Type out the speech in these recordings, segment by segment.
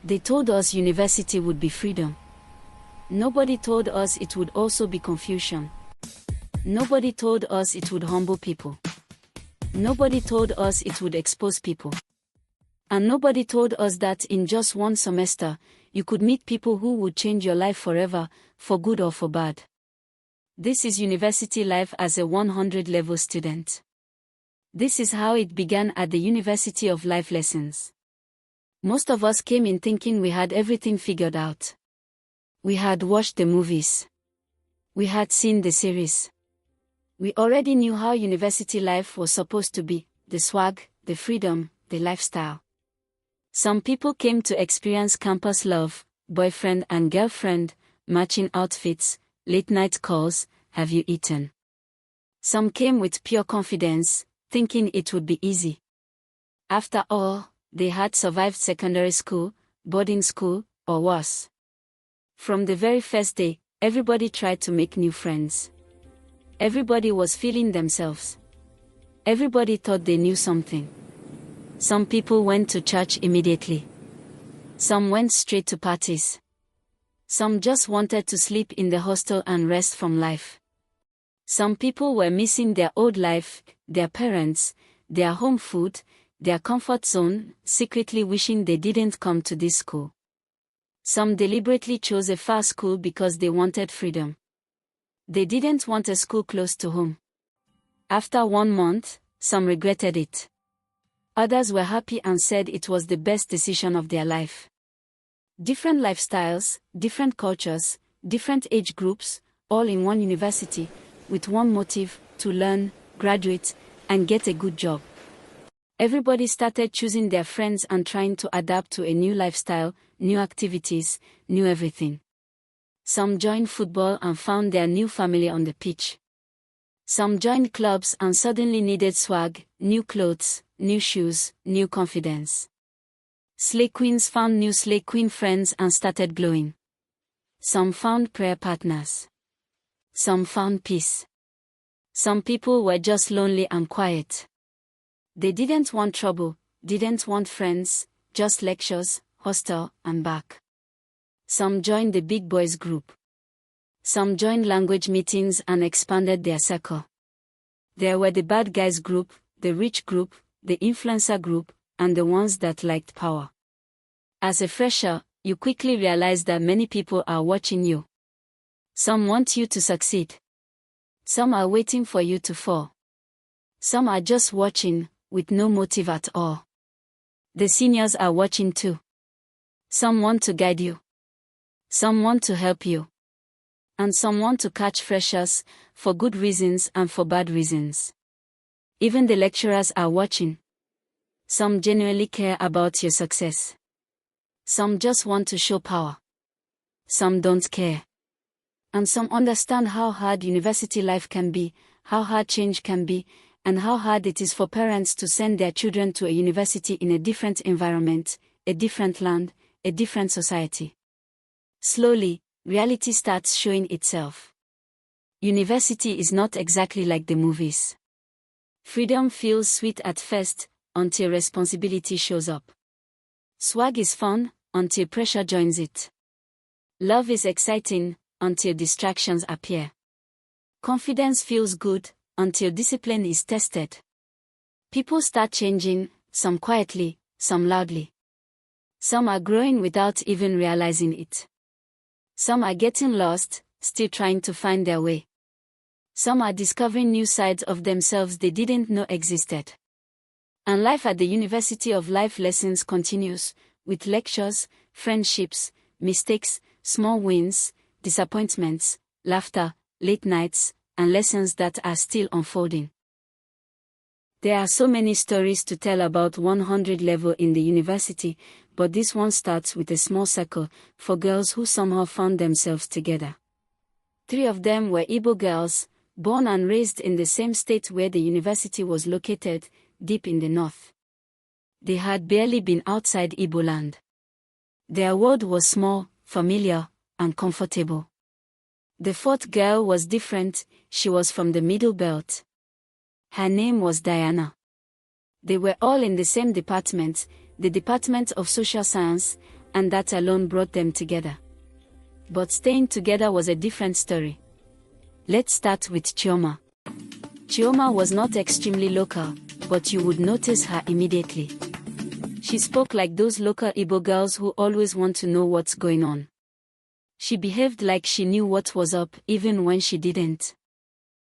They told us university would be freedom. Nobody told us it would also be confusion. Nobody told us it would humble people. Nobody told us it would expose people. And nobody told us that in just one semester, you could meet people who would change your life forever, for good or for bad. This is university life as a 100-level student. This is how it began at the University of Life Lessons. Most of us came in thinking we had everything figured out. We had watched the movies. We had seen the series. We already knew how university life was supposed to be, the swag, the freedom, the lifestyle. Some people came to experience campus love, boyfriend and girlfriend, matching outfits, late-night calls, have you eaten? Some came with pure confidence, thinking it would be easy. After all, they had survived secondary school, boarding school, or worse. From the very first day, everybody tried to make new friends. Everybody was feeling themselves. Everybody thought they knew something. Some people went to church immediately. Some went straight to parties. Some just wanted to sleep in the hostel and rest from life. Some people were missing their old life, their parents, their home food, their comfort zone, secretly wishing they didn't come to this school. Some deliberately chose a far school because they wanted freedom. They didn't want a school close to home. After 1 month, some regretted it. Others were happy and said it was the best decision of their life. Different lifestyles, different cultures, different age groups, all in one university, with one motive, to learn, graduate, and get a good job. Everybody started choosing their friends and trying to adapt to a new lifestyle, new activities, new everything. Some joined football and found their new family on the pitch. Some joined clubs and suddenly needed swag, new clothes, new shoes, new confidence. Slay queens found new slay queen friends and started glowing. Some found prayer partners. Some found peace. Some people were just lonely and quiet. They didn't want trouble, didn't want friends, just lectures, hostel, and back. Some joined the big boys group. Some joined language meetings and expanded their circle. There were the bad guys group, the rich group, the influencer group, and the ones that liked power. As a fresher, you quickly realize that many people are watching you. Some want you to succeed. Some are waiting for you to fall. Some are just watching, with no motive at all. The seniors are watching too. Some want to guide you. Some want to help you. And some want to catch freshers, for good reasons and for bad reasons. Even the lecturers are watching. Some genuinely care about your success. Some just want to show power. Some don't care. And some understand how hard university life can be, how hard change can be, and how hard it is for parents to send their children to a university in a different environment, a different land, a different society. Slowly, reality starts showing itself. University is not exactly like the movies. Freedom feels sweet at first, until responsibility shows up. Swag is fun, until pressure joins it. Love is exciting, until distractions appear. Confidence feels good, until discipline is tested. People start changing, some quietly, some loudly. Some are growing without even realizing it. Some are getting lost, still trying to find their way. Some are discovering new sides of themselves they didn't know existed. And life at the University of Life Lessons continues, with lectures, friendships, mistakes, small wins, disappointments, laughter, late nights, and lessons that are still unfolding. There are so many stories to tell about 100 level in the university, but this one starts with a small circle, for girls who somehow found themselves together. 3 of them were Igbo girls, born and raised in the same state where the university was located, deep in the north. They had barely been outside Igbo land. Their world was small, familiar, and comfortable. The 4th girl was different, she was from the Middle Belt. Her name was Diana. They were all in the same department, the Department of Social Science, and that alone brought them together. But staying together was a different story. Let's start with Chioma. Chioma was not extremely local, but you would notice her immediately. She spoke like those local Igbo girls who always want to know what's going on. She behaved like she knew what was up even when she didn't.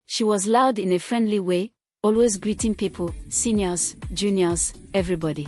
She was loud in a friendly way, always greeting people, seniors, juniors, everybody.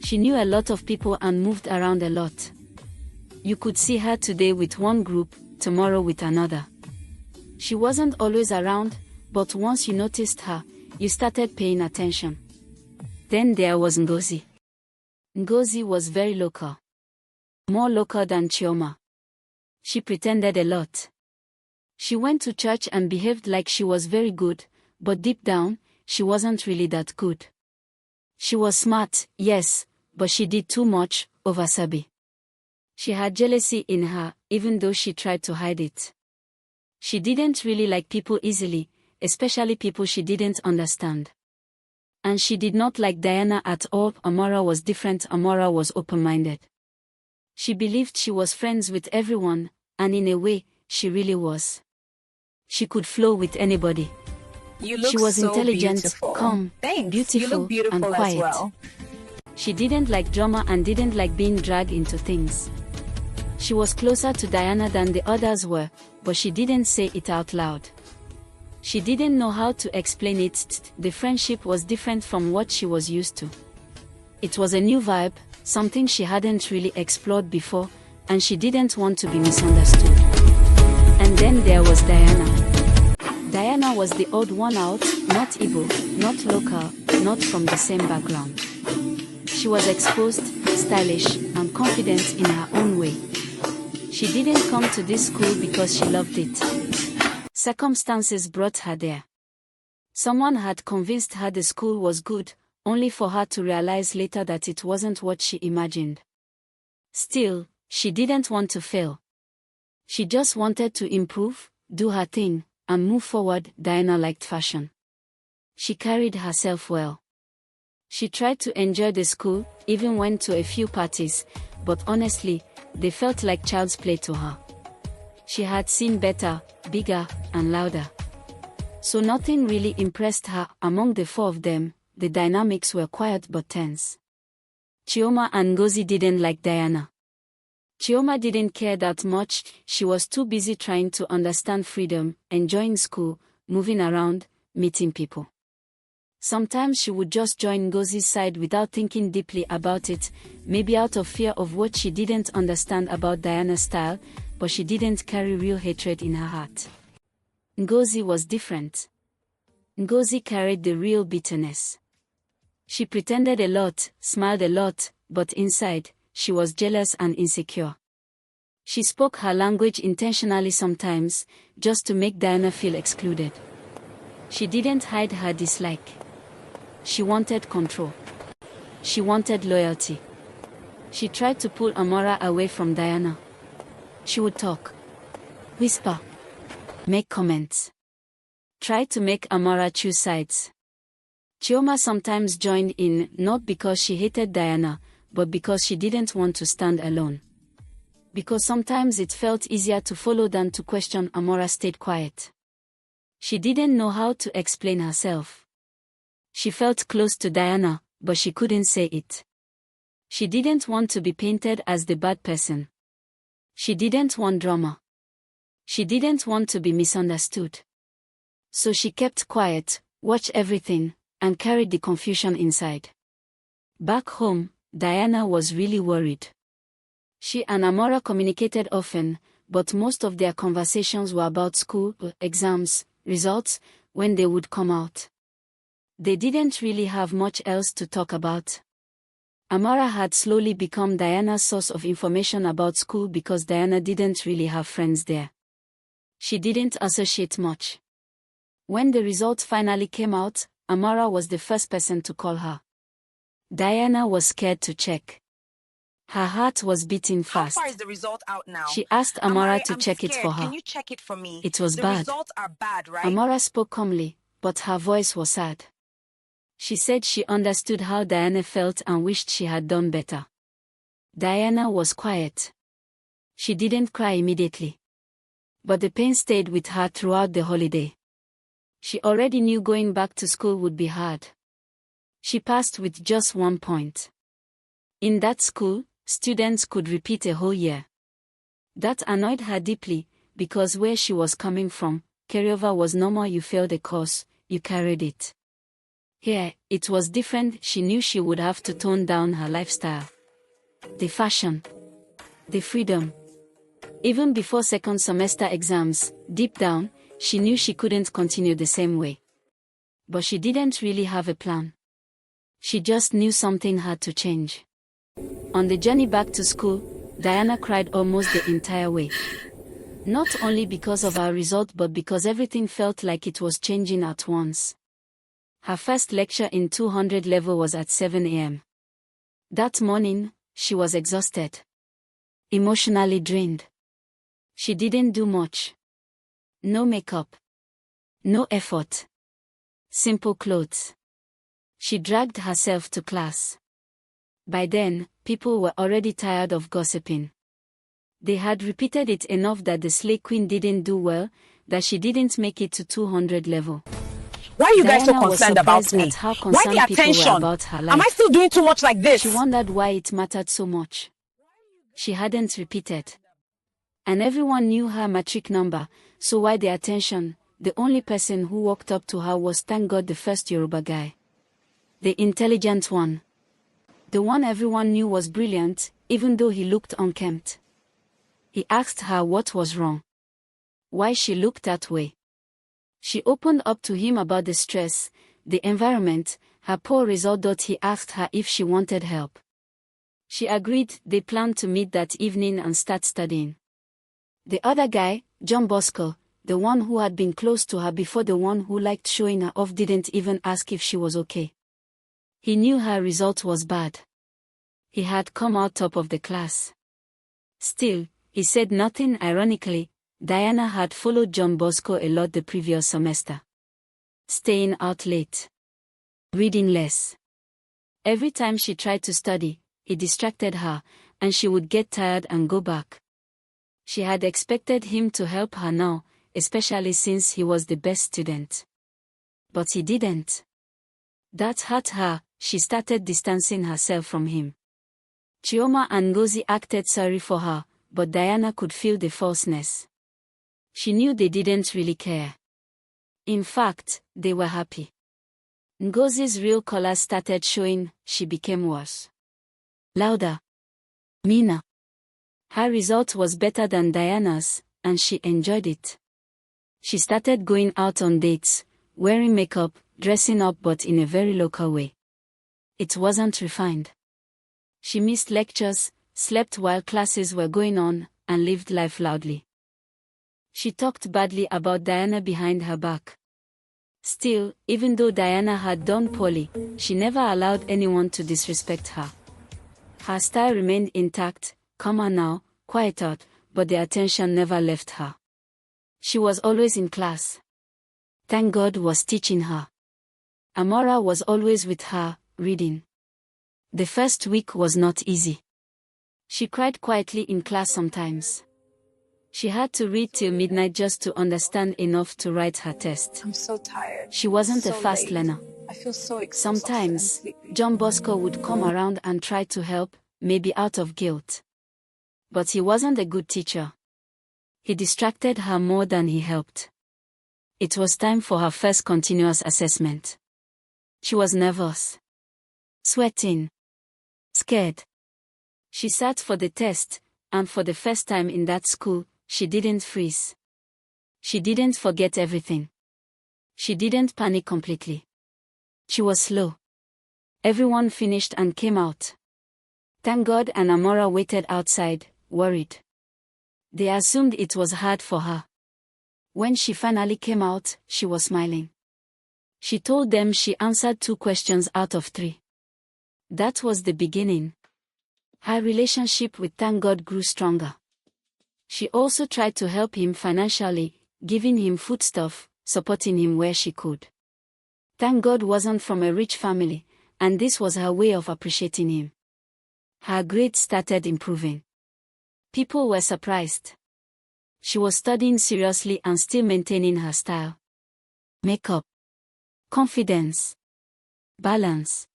She knew a lot of people and moved around a lot. You could see her today with one group, tomorrow with another. She wasn't always around, but once you noticed her, you started paying attention. Then there was Ngozi. Ngozi was very local. More local than Chioma. She pretended a lot. She went to church and behaved like she was very good, but deep down, she wasn't really that good. She was smart, yes, but she did too much, oversabi. She had jealousy in her, even though she tried to hide it. She didn't really like people easily, especially people she didn't understand. And she did not like Diana at all. Amara was different. Amara was open-minded. She believed she was friends with everyone, and in a way, she really was. She could flow with anybody. You look she was so intelligent, beautiful. calm, Thanks. beautiful, you look beautiful and quiet. As well. She didn't like drama and didn't like being dragged into things. She was closer to Diana than the others were, but she didn't say it out loud. She didn't know how to explain it. The friendship was different from what she was used to. It was a new vibe, something she hadn't really explored before, and she didn't want to be misunderstood. And then there was Diana. Diana was the odd one out, not Igbo, not local, not from the same background. She was exposed, stylish, and confident in her own way. She didn't come to this school because she loved it. Circumstances brought her there. Someone had convinced her the school was good, only for her to realize later that it wasn't what she imagined. Still, she didn't want to fail. She just wanted to improve, do her thing, and move forward. Diana liked fashion. She carried herself well. She tried to enjoy the school, even went to a few parties, but honestly, they felt like child's play to her. She had seen better, bigger, and louder. So nothing really impressed her. Among the four of them, the dynamics were quiet but tense. Chioma and Ngozi didn't like Diana. Chioma didn't care that much. She was too busy trying to understand freedom, enjoying school, moving around, meeting people. Sometimes she would just join Ngozi's side without thinking deeply about it, maybe out of fear of what she didn't understand about Diana's style, but she didn't carry real hatred in her heart. Ngozi was different. Ngozi carried the real bitterness. She pretended a lot, smiled a lot, but inside, she was jealous and insecure. She spoke her language intentionally sometimes, just to make Diana feel excluded. She didn't hide her dislike. She wanted control. She wanted loyalty. She tried to pull Amara away from Diana. She would talk, whisper, make comments. Try to make Amara choose sides. Chioma sometimes joined in, not because she hated Diana, but because she didn't want to stand alone. Because sometimes it felt easier to follow than to question. Amara stayed quiet. She didn't know how to explain herself. She felt close to Diana, but she couldn't say it. She didn't want to be painted as the bad person. She didn't want drama. She didn't want to be misunderstood. So she kept quiet, watched everything, and carried the confusion inside. Back home, Diana was really worried. She and Amara communicated often, but most of their conversations were about school, exams, results, when they would come out. They didn't really have much else to talk about. Amara had slowly become Diana's source of information about school because Diana didn't really have friends there. She didn't associate much. When the results finally came out, Amara was the first person to call her. Diana was scared to check. Her heart was beating fast. How far is the result out now? She asked Amara to check it for her. Can you check it for me? It was the bad. The results are bad, right? Amara spoke calmly, but her voice was sad. She said she understood how Diana felt and wished she had done better. Diana was quiet. She didn't cry immediately. But the pain stayed with her throughout the holiday. She already knew going back to school would be hard. She passed with just 1 point. In that school, students could repeat a whole year. That annoyed her deeply, because where she was coming from, carryover was normal. You failed a course, you carried it. Here, it was different. She knew she would have to tone down her lifestyle. The fashion. The freedom. Even before second semester exams, deep down, she knew she couldn't continue the same way. But she didn't really have a plan. She just knew something had to change. On the journey back to school, Diana cried almost the entire way. Not only because of her result but because everything felt like it was changing at once. Her first lecture in 200 level was at 7 a.m. That morning, she was exhausted. Emotionally drained. She didn't do much. No makeup. No effort. Simple clothes. She dragged herself to class. By then, people were already tired of gossiping. They had repeated it enough that the Slay Queen didn't do well, that she didn't make it to 200 level. Why are you guys so Diana was concerned about surprised me? at how Why concerned the people were attention? about her life. Am I still doing too much like this? She wondered why it mattered so much. She hadn't repeated. And everyone knew her matric number, so why the attention? The only person who walked up to her was, thank God, the first Yoruba guy. The intelligent one. The one everyone knew was brilliant, even though he looked unkempt. He asked her what was wrong. Why she looked that way. She opened up to him about the stress, the environment, her poor result. He asked her if she wanted help. She agreed. They planned to meet that evening and start studying. The other guy, John Bosco, the one who had been close to her before, the one who liked showing her off, didn't even ask if she was okay. He knew her result was bad. He had come out top of the class. Still, he said nothing. Ironically, Diana had followed John Bosco a lot the previous semester. Staying out late. Reading less. Every time she tried to study, he distracted her, and she would get tired and go back. She had expected him to help her now, especially since he was the best student. But he didn't. That hurt her. She started distancing herself from him. Chioma and Ngozi acted sorry for her, but Diana could feel the falseness. She knew they didn't really care. In fact, they were happy. Ngozi's real colors started showing. She became worse. Louder. Meaner. Her result was better than Diana's, and she enjoyed it. She started going out on dates, wearing makeup, dressing up, but in a very local way. It wasn't refined. She missed lectures, slept while classes were going on, and lived life loudly. She talked badly about Diana behind her back. Still, even though Diana had done poorly, she never allowed anyone to disrespect her. Her style remained intact, calmer now, quieter, but the attention never left her. She was always in class. Thank God was teaching her. Amora was always with her, reading. The first week was not easy. She cried quietly in class sometimes. She had to read till midnight just to understand enough to write her test. I'm so tired. She wasn't So a fast late. learner. I feel so exhausted Sometimes, and sleepy. John Bosco would come around and try to help, maybe out of guilt. But he wasn't a good teacher. He distracted her more than he helped. It was time for her first continuous assessment. She was nervous. Sweating. Scared. She sat for the test, and for the first time in that school, she didn't freeze. She didn't forget everything. She didn't panic completely. She was slow. Everyone finished and came out. Thank God, and Amora waited outside, worried. They assumed it was hard for her. When she finally came out, she was smiling. She told them she answered 2 questions out of 3. That was the beginning. Her relationship with Thank God grew stronger. She also tried to help him financially, giving him foodstuff, supporting him where she could. Thank God wasn't from a rich family, and this was her way of appreciating him. Her grades started improving. People were surprised. She was studying seriously and still maintaining her style. Makeup. Confidence. Balance.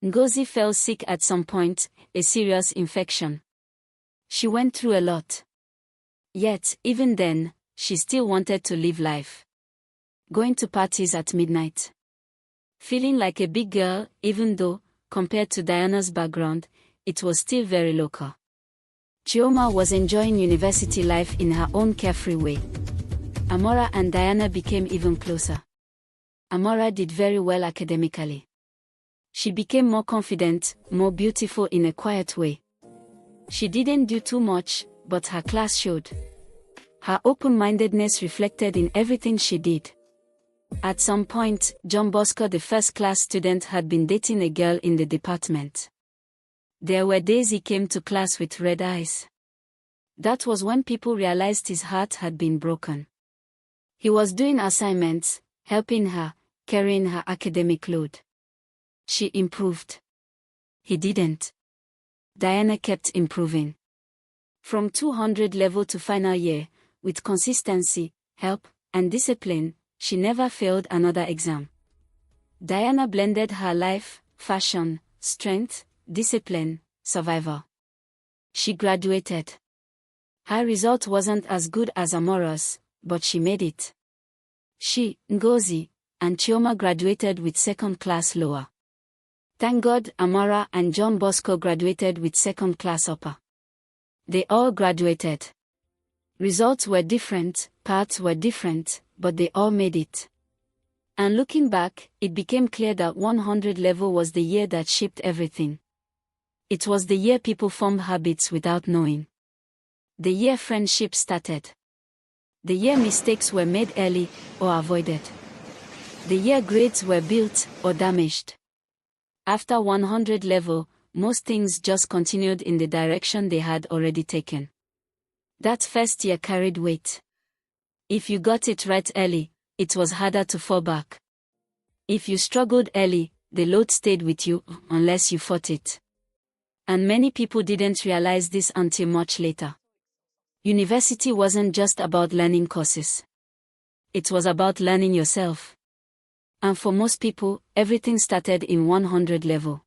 Ngozi fell sick at some point, a serious infection. She went through a lot. Yet, even then, she still wanted to live life. Going to parties at midnight. Feeling like a big girl, even though, compared to Diana's background, it was still very local. Chioma was enjoying university life in her own carefree way. Amora and Diana became even closer. Amora did very well academically. She became more confident, more beautiful in a quiet way. She didn't do too much, but her class showed. Her open-mindedness reflected in everything she did. At some point, John Bosco, the first-class student, had been dating a girl in the department. There were days he came to class with red eyes. That was when people realized his heart had been broken. He was doing assignments, helping her, carrying her academic load. She improved. He didn't. Diana kept improving. From 200 level to final year, with consistency, help, and discipline, she never failed another exam. Diana blended her life, fashion, strength, discipline, survival. She graduated. Her result wasn't as good as Amora's, but she made it. She, Ngozi, and Chioma graduated with second class lower. Thank God Amora and John Bosco graduated with second class upper. They all graduated. Results were different, paths were different, but they all made it. And looking back, it became clear that 100 level was the year that shaped everything. It was the year people formed habits without knowing. The year friendships started. The year mistakes were made early or avoided. The year grades were built or damaged. After 100 level, most things just continued in the direction they had already taken. That first year carried weight. If you got it right early, it was harder to fall back. If you struggled early, the load stayed with you, unless you fought it. And many people didn't realize this until much later. University wasn't just about learning courses. It was about learning yourself. And for most people, everything started in 100 level.